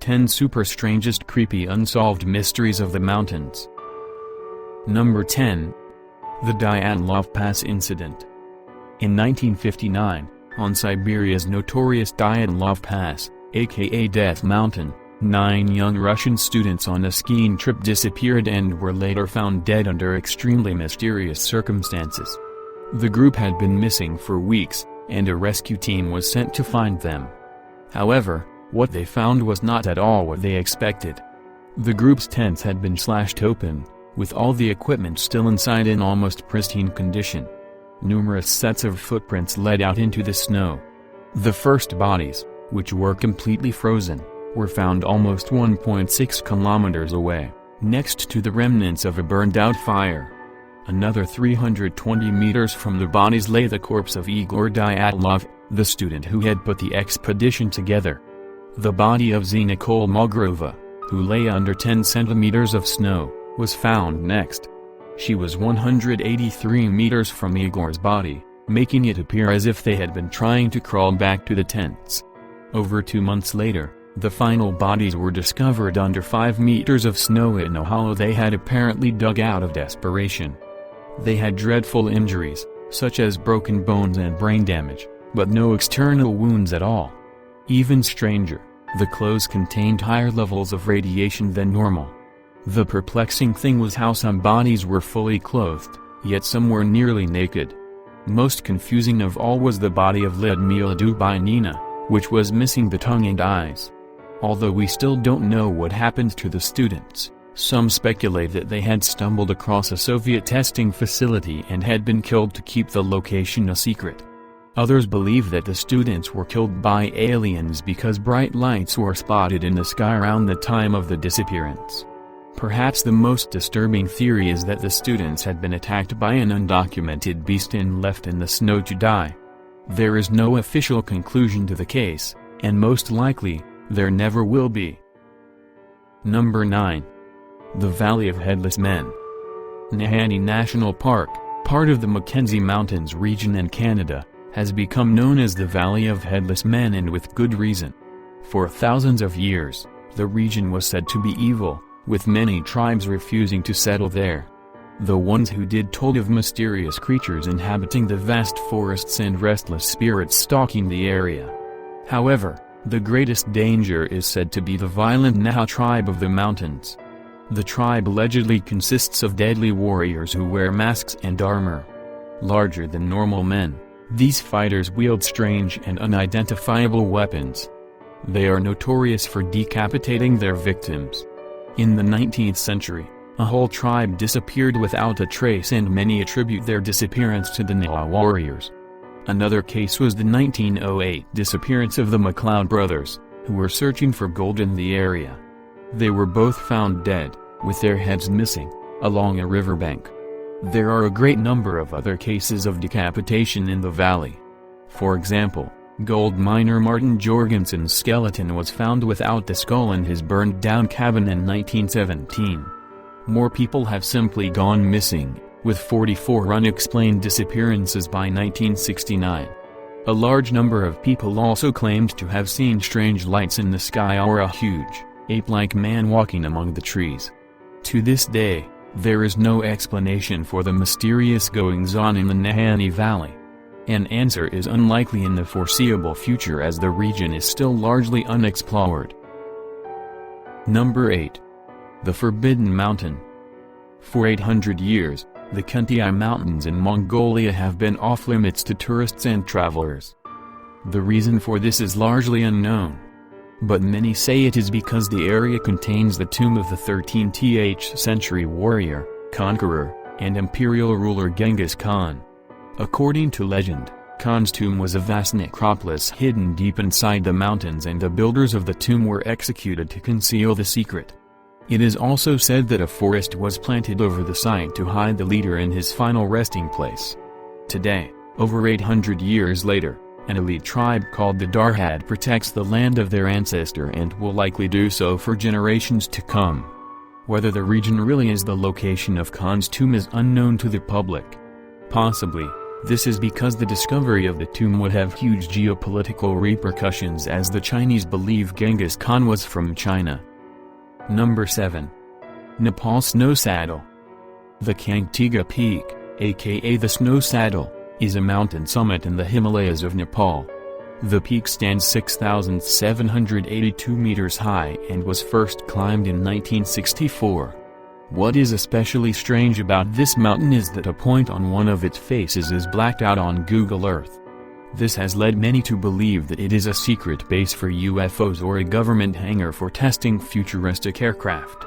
10 Super Strangest Creepy Unsolved Mysteries of the Mountains. Number 10. The Dyatlov Pass Incident. In 1959, on Siberia's notorious Dyatlov Pass, aka Death Mountain, 9 young Russian students on a skiing trip disappeared and were later found dead under extremely mysterious circumstances. The group had been missing for weeks, and a rescue team was sent to find them. However, what they found was not at all what they expected. The group's tents had been slashed open, with all the equipment still inside in almost pristine condition. Numerous sets of footprints led out into the snow. The first bodies, which were completely frozen, were found almost 1.6 kilometers away, next to the remnants of a burned-out fire. Another 320 meters from the bodies lay the corpse of Igor Dyatlov, the student who had put the expedition together. The body of Zina Kolmogrova, who lay under 10 centimeters of snow, was found next. She was 183 meters from Igor's body, making it appear as if they had been trying to crawl back to the tents. Over 2 months later, the final bodies were discovered under 5 meters of snow in a hollow they had apparently dug out of desperation. They had dreadful injuries, such as broken bones and brain damage, but no external wounds at all. Even stranger, the clothes contained higher levels of radiation than normal. The perplexing thing was how some bodies were fully clothed, yet some were nearly naked. Most confusing of all was the body of Lyudmila Dubinina, which was missing the tongue and eyes. Although we still don't know what happened to the students, some speculate that they had stumbled across a Soviet testing facility and had been killed to keep the location a secret. Others believe that the students were killed by aliens because bright lights were spotted in the sky around the time of the disappearance. Perhaps the most disturbing theory is that the students had been attacked by an undocumented beast and left in the snow to die. There is no official conclusion to the case, and most likely, there never will be. Number 9. The Valley of Headless Men. Nyangani National Park, part of the Mackenzie Mountains region in Canada, has become known as the Valley of Headless Men, and with good reason. For thousands of years, the region was said to be evil, with many tribes refusing to settle there. The ones who did told of mysterious creatures inhabiting the vast forests and restless spirits stalking the area. However, the greatest danger is said to be the violent Naha tribe of the mountains. The tribe allegedly consists of deadly warriors who wear masks and armor. Larger than normal men, these fighters wield strange and unidentifiable weapons. They are notorious for decapitating their victims. In the 19th century, a whole tribe disappeared without a trace, and many attribute their disappearance to the Naha warriors. Another case was the 1908 disappearance of the MacLeod brothers, who were searching for gold in the area. They were both found dead, with their heads missing, along a riverbank. There are a great number of other cases of decapitation in the valley. For example, gold miner Martin Jorgensen's skeleton was found without the skull in his burned-down cabin in 1917. More people have simply gone missing, with 44 unexplained disappearances by 1969. A large number of people also claimed to have seen strange lights in the sky or a huge, ape-like man walking among the trees. To this day, there is no explanation for the mysterious goings-on in the Nyangani Valley. An answer is unlikely in the foreseeable future, as the region is still largely unexplored. Number 8. The Forbidden Mountain. For 800 years, the Kuntai Mountains in Mongolia have been off-limits to tourists and travelers. The reason for this is largely unknown. But many say it is because the area contains the tomb of the 13th century warrior, conqueror, and imperial ruler Genghis Khan. According to legend, Khan's tomb was a vast necropolis hidden deep inside the mountains, and the builders of the tomb were executed to conceal the secret. It is also said that a forest was planted over the site to hide the leader in his final resting place. Today, over 800 years later, an elite tribe called the Darhad protects the land of their ancestor and will likely do so for generations to come. Whether the region really is the location of Khan's tomb is unknown to the public. Possibly, This is because the discovery of the tomb would have huge geopolitical repercussions, as the Chinese believe Genghis Khan was from China. Number 7. Nepal Snow Saddle. The Kangtiga Peak, aka the Snow Saddle, is a mountain summit in the Himalayas of Nepal. The peak stands 6,782 meters high and was first climbed in 1964. What is especially strange about this mountain is that a point on one of its faces is blacked out on Google Earth. This has led many to believe that it is a secret base for UFOs or a government hangar for testing futuristic aircraft.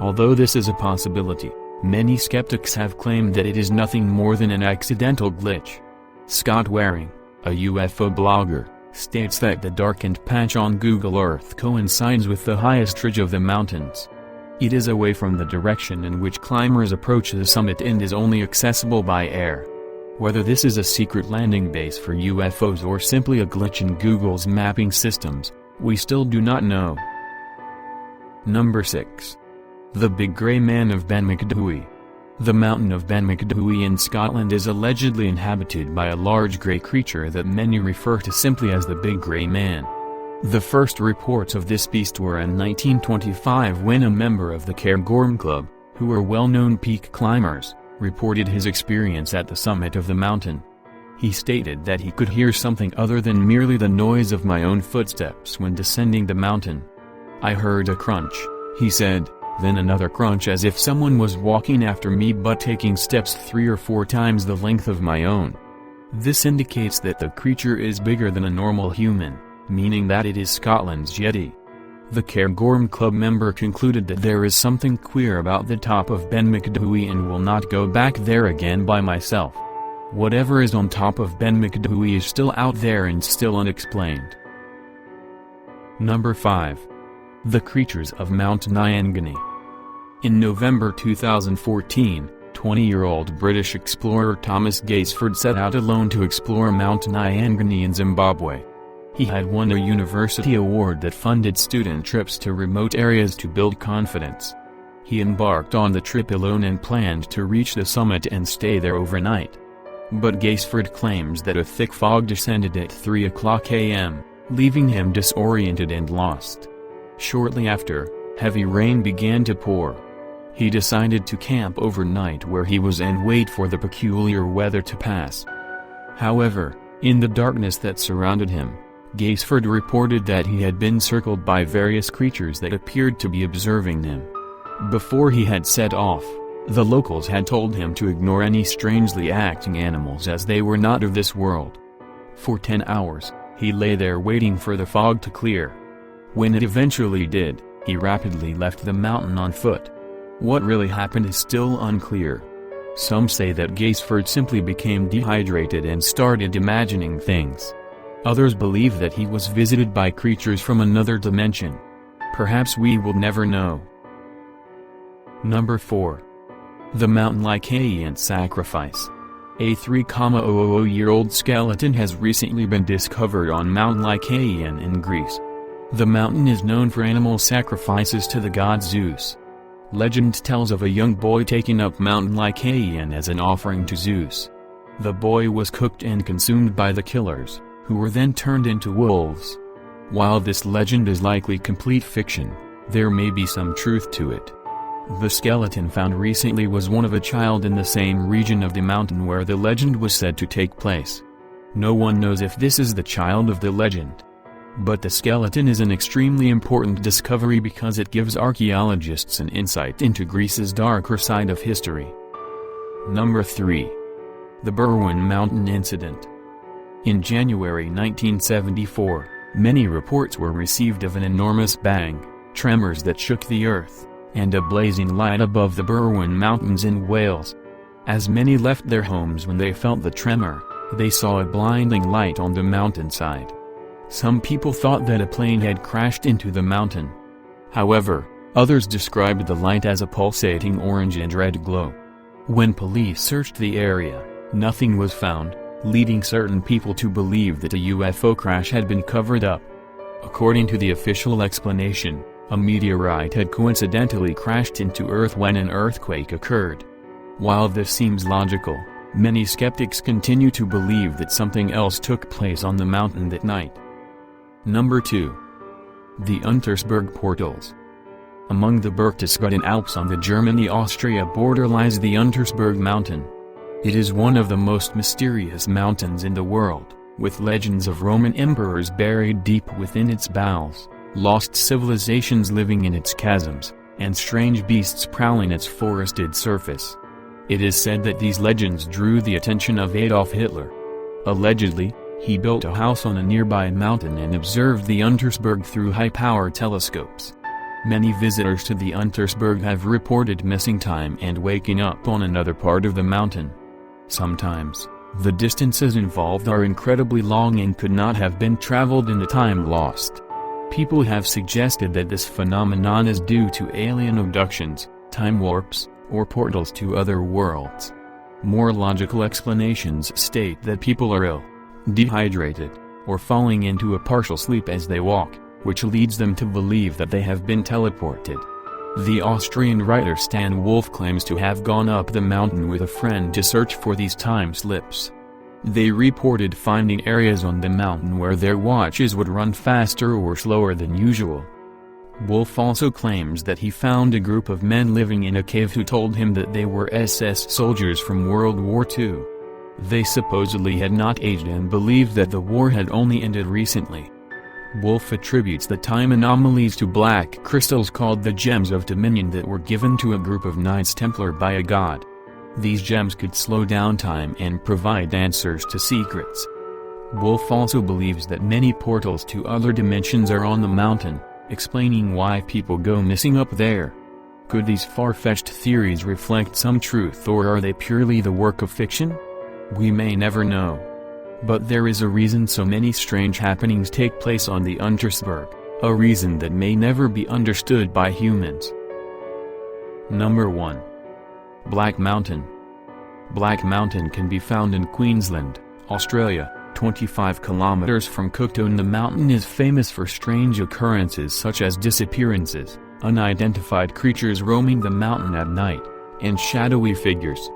Although this is a possibility, many skeptics have claimed that it is nothing more than an accidental glitch. Scott Waring, a UFO blogger, states that the darkened patch on Google Earth coincides with the highest ridge of the mountains. It is away from the direction in which climbers approach the summit and is only accessible by air. Whether this is a secret landing base for UFOs or simply a glitch in Google's mapping systems, we still do not know. Number 6. The Big Grey Man of Ben Macdhui. The mountain of Ben Macdhui in Scotland is allegedly inhabited by a large grey creature that many refer to simply as the Big Grey Man. The first reports of this beast were in 1925 when a member of the Cairngorm Club, who were well-known peak climbers, reported his experience at the summit of the mountain. He stated that he could hear something other than merely the noise of my own footsteps when descending the mountain. I heard a crunch, he said, then another crunch as if someone was walking after me but taking steps 3 or 4 times the length of my own. This indicates that the creature is bigger than a normal human, meaning that it is Scotland's Yeti. The Cairngorm Club member concluded that there is something queer about the top of Ben Macdhui and will not go back there again by myself. Whatever is on top of Ben Macdhui is still out there and still unexplained. Number 5. The Creatures of Mount Nyangani. In November 2014, 20-year-old British explorer Thomas Gaisford set out alone to explore Mount Nyangani in Zimbabwe. He had won a university award that funded student trips to remote areas to build confidence. He embarked on the trip alone and planned to reach the summit and stay there overnight. But Gaisford claims that a thick fog descended at 3:00 a.m., leaving him disoriented and lost. Shortly after, heavy rain began to pour. He decided to camp overnight where he was and wait for the peculiar weather to pass. However, in the darkness that surrounded him, Gaisford reported that he had been circled by various creatures that appeared to be observing him. Before he had set off, the locals had told him to ignore any strangely acting animals as they were not of this world. For 10 hours, he lay there waiting for the fog to clear. When it eventually did, he rapidly left the mountain on foot. What really happened is still unclear. Some say that Gaisford simply became dehydrated and started imagining things. Others believe that he was visited by creatures from another dimension. Perhaps we will never know. Number 4. The Mount Lykaion Sacrifice. A 3,000-year-old skeleton has recently been discovered on Mount Lykaion in Greece. The mountain is known for animal sacrifices to the god Zeus. Legend tells of a young boy taking up Mount Lykaion as an offering to Zeus. The boy was cooked and consumed by the killers, who were then turned into wolves. While this legend is likely complete fiction, there may be some truth to it. The skeleton found recently was one of a child in the same region of the mountain where the legend was said to take place. No one knows if this is the child of the legend. But the skeleton is an extremely important discovery because it gives archaeologists an insight into Greece's darker side of history. Number 3. The Berwyn Mountain Incident. In January 1974, many reports were received of an enormous bang, tremors that shook the earth, and a blazing light above the Berwyn Mountains in Wales. As many left their homes when they felt the tremor, they saw a blinding light on the mountainside. Some people thought that a plane had crashed into the mountain. However, others described the light as a pulsating orange and red glow. When police searched the area, nothing was found, leading certain people to believe that a UFO crash had been covered up. According to the official explanation, a meteorite had coincidentally crashed into Earth when an earthquake occurred. While this seems logical, Many skeptics continue to believe that something else took place on the mountain that night. Number 2. The Untersberg Portals. Among the Berchtesgaden Alps on the Germany-Austria border lies the Untersberg mountain. It is one of the most mysterious mountains in the world, with legends of Roman emperors buried deep within its bowels, lost civilizations living in its chasms, and strange beasts prowling its forested surface. It is said that these legends drew the attention of Adolf Hitler. Allegedly, he built a house on a nearby mountain and observed the Untersberg through high-power telescopes. Many visitors to the Untersberg have reported missing time and waking up on another part of the mountain. Sometimes, the distances involved are incredibly long and could not have been traveled in the time lost. People have suggested that this phenomenon is due to alien abductions, time warps, or portals to other worlds. More logical explanations state that people are ill, dehydrated, or falling into a partial sleep as they walk, which leads them to believe that they have been teleported. The Austrian writer Stan Wolf claims to have gone up the mountain with a friend to search for these time slips. They reported finding areas on the mountain where their watches would run faster or slower than usual. Wolf also claims that he found a group of men living in a cave who told him that they were SS soldiers from World War II. They supposedly had not aged and believed that the war had only ended recently. Wolf attributes the time anomalies to black crystals called the Gems of Dominion that were given to a group of Knights Templar by a god. These gems could slow down time and provide answers to secrets. Wolf also believes that many portals to other dimensions are on the mountain, explaining why people go missing up there. Could these far-fetched theories reflect some truth, or are they purely the work of fiction? We may never know. But there is a reason so many strange happenings take place on the Untersberg, a reason that may never be understood by humans. Number 1. Black Mountain. Black Mountain can be found in Queensland, Australia, 25 kilometers from Cooktown. The mountain is famous for strange occurrences such as disappearances, unidentified creatures roaming the mountain at night, and shadowy figures.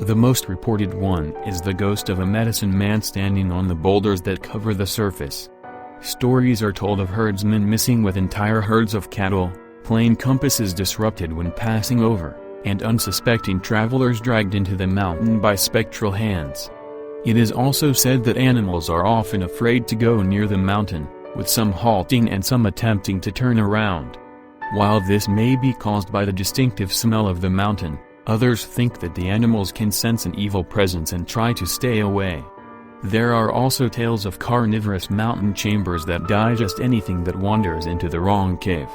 The most reported one is the ghost of a medicine man standing on the boulders that cover the surface. Stories are told of herdsmen missing with entire herds of cattle, plane compasses disrupted when passing over, and unsuspecting travelers dragged into the mountain by spectral hands. It is also said that animals are often afraid to go near the mountain, with some halting and some attempting to turn around. While this may be caused by the distinctive smell of the mountain, others think that the animals can sense an evil presence and try to stay away. There are also tales of carnivorous mountain chambers that digest anything that wanders into the wrong cave.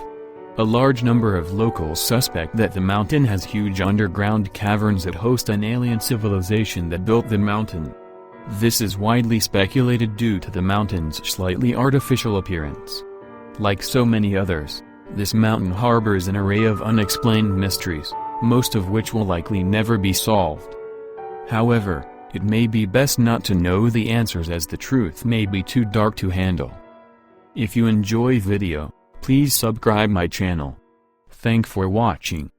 A large number of locals suspect that the mountain has huge underground caverns that host an alien civilization that built the mountain. This is widely speculated due to the mountain's slightly artificial appearance. Like so many others, this mountain harbors an array of unexplained mysteries, most of which will likely never be solved. However, it may be best not to know the answers, as the truth may be too dark to handle. If you enjoy video, please subscribe my channel. Thank for watching.